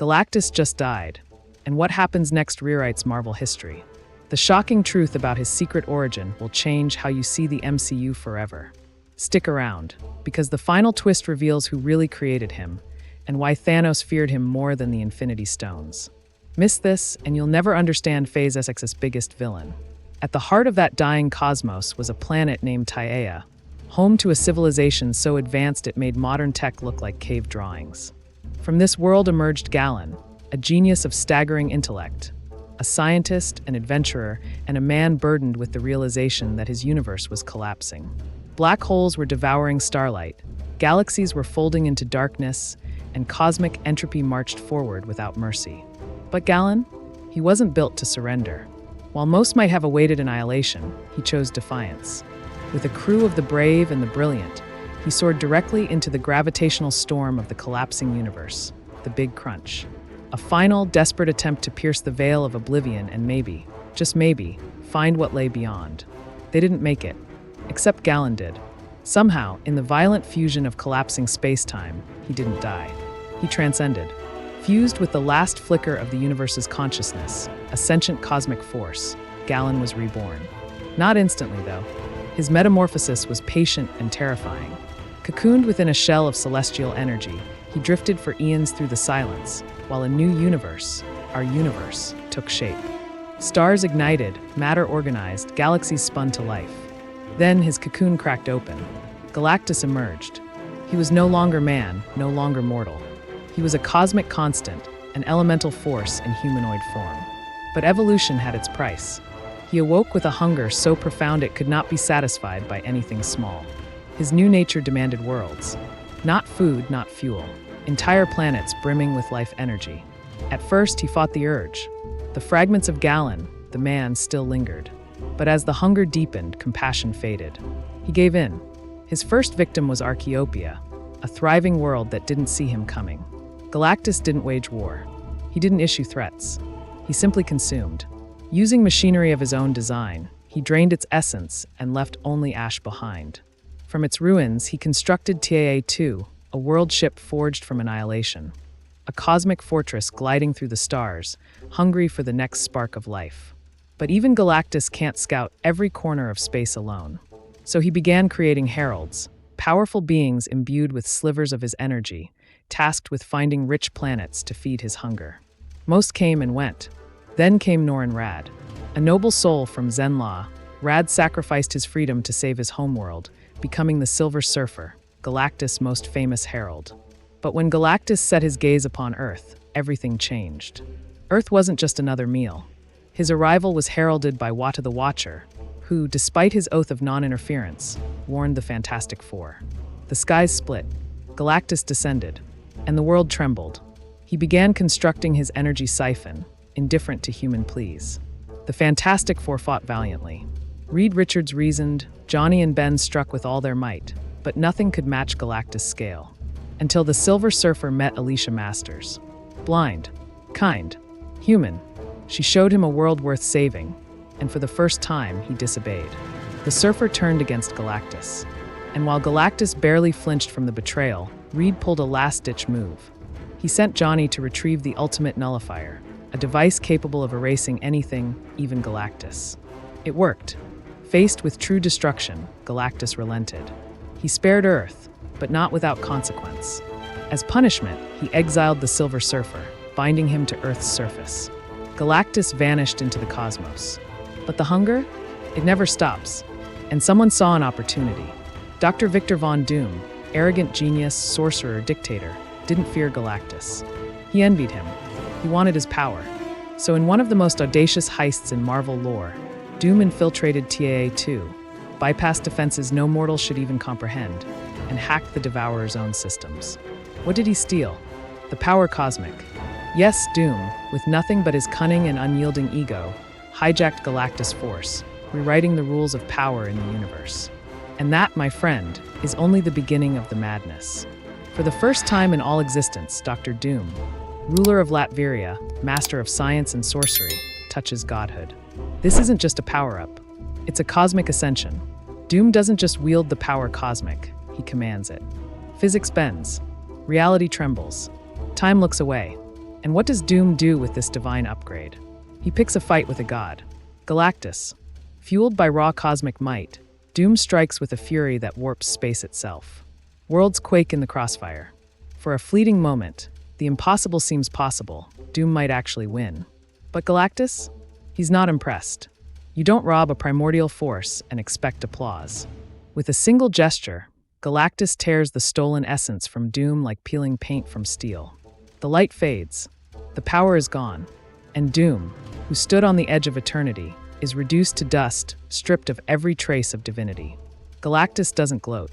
Galactus just died, and what happens next rewrites Marvel history. The shocking truth about his secret origin will change how you see the MCU forever. Stick around, because the final twist reveals who really created him, and why Thanos feared him more than the Infinity Stones. Miss this, and you'll never understand Phase SX's biggest villain. At the heart of that dying cosmos was a planet named Tyea, home to a civilization so advanced it made modern tech look like cave drawings. From this world emerged Galen, a genius of staggering intellect, a scientist, an adventurer, and a man burdened with the realization that his universe was collapsing. Black holes were devouring starlight, galaxies were folding into darkness, and cosmic entropy marched forward without mercy. But Galen, he wasn't built to surrender. While most might have awaited annihilation, he chose defiance. With a crew of the brave and the brilliant, he soared directly into the gravitational storm of the collapsing universe, the Big Crunch. A final, desperate attempt to pierce the veil of oblivion and maybe, just maybe, find what lay beyond. They didn't make it, except Galen did. Somehow, in the violent fusion of collapsing space-time, he didn't die. He transcended. Fused with the last flicker of the universe's consciousness, a sentient cosmic force, Galen was reborn. Not instantly, though. His metamorphosis was patient and terrifying. Cocooned within a shell of celestial energy, he drifted for eons through the silence, while a new universe, our universe, took shape. Stars ignited, matter organized, galaxies spun to life. Then his cocoon cracked open. Galactus emerged. He was no longer man, no longer mortal. He was a cosmic constant, an elemental force in humanoid form. But evolution had its price. He awoke with a hunger so profound it could not be satisfied by anything small. His new nature demanded worlds. Not food, not fuel. Entire planets brimming with life energy. At first, he fought the urge. The fragments of Galen, the man, still lingered. But as the hunger deepened, compassion faded. He gave in. His first victim was Archaeopia, a thriving world that didn't see him coming. Galactus didn't wage war. He didn't issue threats. He simply consumed. Using machinery of his own design, he drained its essence and left only ash behind. From its ruins, he constructed Taa-2, a world ship forged from annihilation. A cosmic fortress gliding through the stars, hungry for the next spark of life. But even Galactus can't scout every corner of space alone. So he began creating heralds, powerful beings imbued with slivers of his energy, tasked with finding rich planets to feed his hunger. Most came and went. Then came Norrin Rad. A noble soul from Zenla, Rad sacrificed his freedom to save his homeworld, becoming the Silver Surfer, Galactus' most famous herald. But when Galactus set his gaze upon Earth, everything changed. Earth wasn't just another meal. His arrival was heralded by Wata the Watcher, who, despite his oath of non-interference, warned the Fantastic Four. The skies split, Galactus descended, and the world trembled. He began constructing his energy siphon, indifferent to human pleas. The Fantastic Four fought valiantly. Reed Richards reasoned, Johnny and Ben struck with all their might, but nothing could match Galactus' scale. Until the Silver Surfer met Alicia Masters. Blind, kind, human, she showed him a world worth saving, and for the first time, he disobeyed. The Surfer turned against Galactus. And while Galactus barely flinched from the betrayal, Reed pulled a last-ditch move. He sent Johnny to retrieve the Ultimate Nullifier, a device capable of erasing anything, even Galactus. It worked. Faced with true destruction, Galactus relented. He spared Earth, but not without consequence. As punishment, he exiled the Silver Surfer, binding him to Earth's surface. Galactus vanished into the cosmos. But the hunger? It never stops. And someone saw an opportunity. Dr. Victor Von Doom, arrogant genius, sorcerer, dictator, didn't fear Galactus. He envied him. He wanted his power. So in one of the most audacious heists in Marvel lore, Doom infiltrated Taa-2, bypassed defenses no mortal should even comprehend, and hacked the Devourer's own systems. What did he steal? The power cosmic. Yes, Doom, with nothing but his cunning and unyielding ego, hijacked Galactus' force, rewriting the rules of power in the universe. And that, my friend, is only the beginning of the madness. For the first time in all existence, Dr. Doom, ruler of Latveria, master of science and sorcery, touches godhood. This isn't just a power-up. It's a cosmic ascension. Doom doesn't just wield the power cosmic, he commands it. Physics bends. Reality trembles. Time looks away. And what does Doom do with this divine upgrade? He picks a fight with a god, Galactus. Fueled by raw cosmic might, Doom strikes with a fury that warps space itself. Worlds quake in the crossfire. For a fleeting moment, the impossible seems possible. Doom might actually win. But Galactus? He's not impressed. You don't rob a primordial force and expect applause. With a single gesture, Galactus tears the stolen essence from Doom like peeling paint from steel. The light fades, the power is gone, and Doom, who stood on the edge of eternity, is reduced to dust, stripped of every trace of divinity. Galactus doesn't gloat.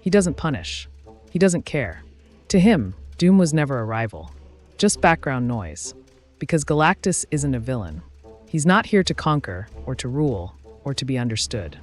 He doesn't punish. He doesn't care. To him, Doom was never a rival, just background noise. Because Galactus isn't a villain. He's not here to conquer, or to rule, or to be understood.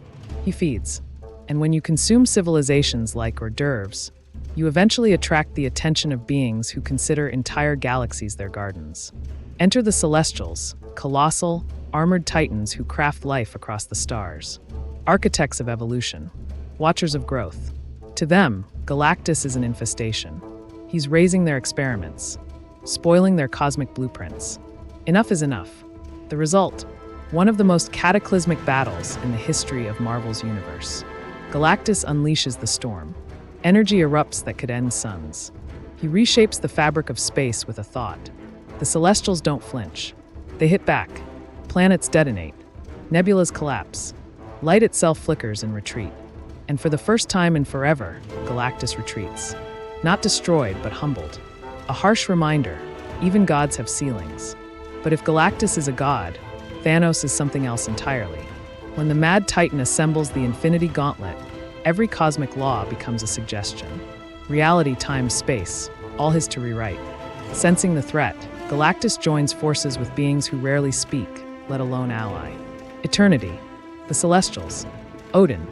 He feeds. And when you consume civilizations like hors d'oeuvres, you eventually attract the attention of beings who consider entire galaxies their gardens. Enter the Celestials, colossal, armored titans who craft life across the stars. Architects of evolution, watchers of growth. To them, Galactus is an infestation. He's raising their experiments, spoiling their cosmic blueprints. Enough is enough. The result, one of the most cataclysmic battles in the history of Marvel's universe. Galactus unleashes the storm. Energy erupts that could end suns. He reshapes the fabric of space with a thought. The Celestials don't flinch. They hit back. Planets detonate. Nebulas collapse. Light itself flickers in retreat. And for the first time in forever, Galactus retreats. Not destroyed, but humbled. A harsh reminder, even gods have ceilings. But if Galactus is a god, Thanos is something else entirely. When the Mad Titan assembles the Infinity Gauntlet, every cosmic law becomes a suggestion. Reality times space, all his to rewrite. Sensing the threat, Galactus joins forces with beings who rarely speak, let alone ally. Eternity, the Celestials, Odin,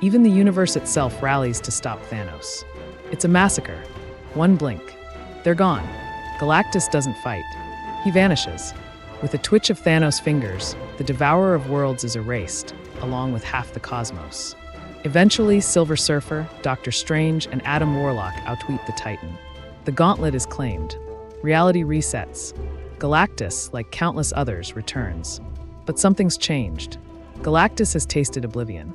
even the universe itself rallies to stop Thanos. It's a massacre. One blink. They're gone. Galactus doesn't fight. He vanishes. With a twitch of Thanos' fingers, the devourer of worlds is erased, along with half the cosmos. Eventually, Silver Surfer, Doctor Strange, and Adam Warlock outwit the Titan. The gauntlet is claimed. Reality resets. Galactus, like countless others, returns. But something's changed. Galactus has tasted oblivion.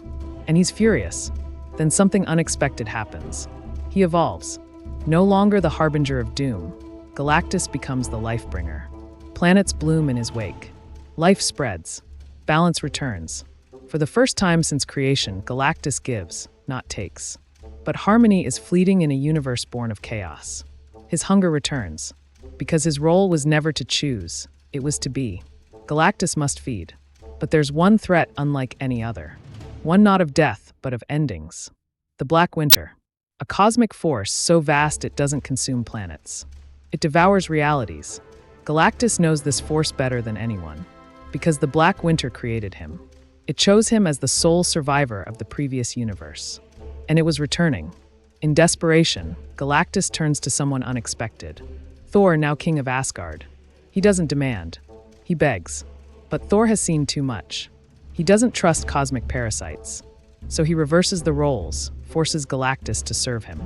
And he's furious. Then something unexpected happens. He evolves. No longer the harbinger of doom, Galactus becomes the life-bringer. Planets bloom in his wake. Life spreads. Balance returns. For the first time since creation, Galactus gives, not takes. But harmony is fleeting in a universe born of chaos. His hunger returns. Because his role was never to choose, it was to be. Galactus must feed. But there's one threat unlike any other. One not of death, but of endings. The Black Winter. A cosmic force so vast it doesn't consume planets. It devours realities. Galactus knows this force better than anyone, because the Black Winter created him. It chose him as the sole survivor of the previous universe. And it was returning. In desperation, Galactus turns to someone unexpected. Thor, now king of Asgard. He doesn't demand. He begs. But Thor has seen too much. He doesn't trust cosmic parasites. So he reverses the roles, forces Galactus to serve him.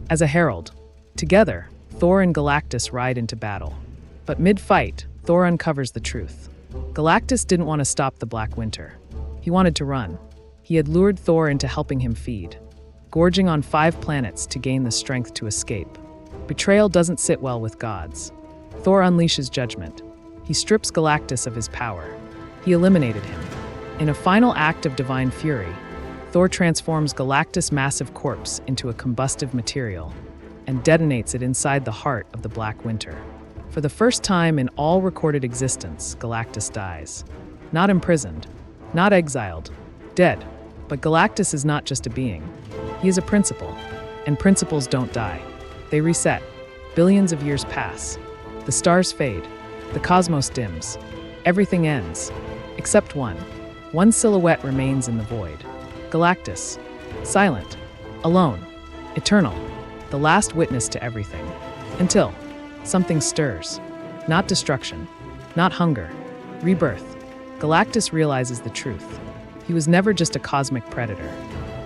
As a herald, together, Thor and Galactus ride into battle. But mid-fight, Thor uncovers the truth. Galactus didn't want to stop the Black Winter. He wanted to run. He had lured Thor into helping him feed, gorging on 5 planets to gain the strength to escape. Betrayal doesn't sit well with gods. Thor unleashes judgment. He strips Galactus of his power. He eliminated him. In a final act of divine fury, Thor transforms Galactus' massive corpse into a combustive material and detonates it inside the heart of the Black Winter. For the first time in all recorded existence, Galactus dies. Not imprisoned, not exiled, dead. But Galactus is not just a being. He is a principle, and principles don't die. They reset. Billions of years pass. The stars fade. The cosmos dims. Everything ends, except one. One silhouette remains in the void. Galactus, silent, alone, eternal, the last witness to everything. Until something stirs. Not destruction, not hunger, rebirth. Galactus realizes the truth. He was never just a cosmic predator.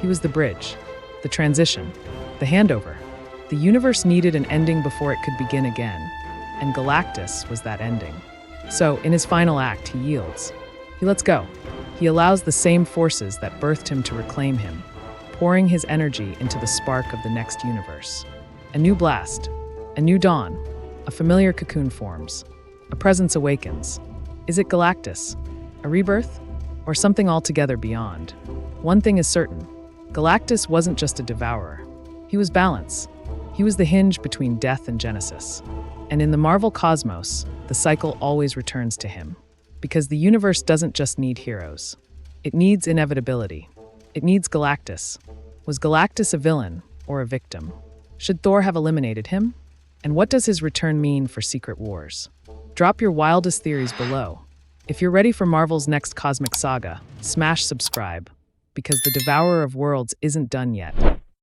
He was the bridge, the transition, the handover. The universe needed an ending before it could begin again. and Galactus was that ending. So, in his final act, he yields. He lets go. He allows the same forces that birthed him to reclaim him, pouring his energy into the spark of the next universe. A new blast, a new dawn, a familiar cocoon forms. A presence awakens. Is it Galactus? A rebirth? Or something altogether beyond? One thing is certain. Galactus wasn't just a devourer. He was balance. He was the hinge between death and Genesis. And in the Marvel cosmos, the cycle always returns to him. Because the universe doesn't just need heroes. It needs inevitability. It needs Galactus. Was Galactus a villain or a victim? Should Thor have eliminated him? And what does his return mean for Secret Wars? Drop your wildest theories below. If you're ready for Marvel's next cosmic saga, smash subscribe, because the Devourer of Worlds isn't done yet.